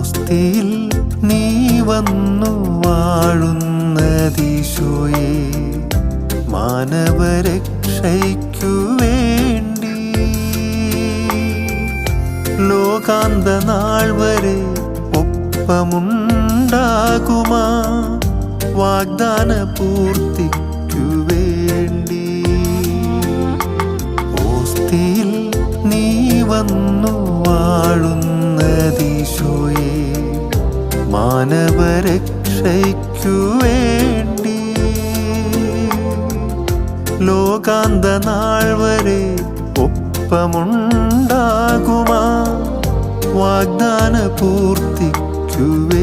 ഓസ്തിയിൽ നീ വന്നു വാഴുന്നതീശോയേ, മാനവരക്ഷയ്ക്കു വേണ്ടി. ലോകാന്ത നാൾ വരെ ഒപ്പമുണ്ടാകുമാ വാഗ്ദാന പൂർത്തിക്കു വേണ്ടി. ഓസ്തിയിൽ നീ വന്നു വാഴുന്നതീശോയേ, മാനവരക്ഷയ്ക്കു വേണ്ടി. ലോകാന്ത നാൾ വരെ ഒപ്പമുണ്ടാകുമാ വാഗ്ദാന പൂർത്തിക്കു വേണ്ടി.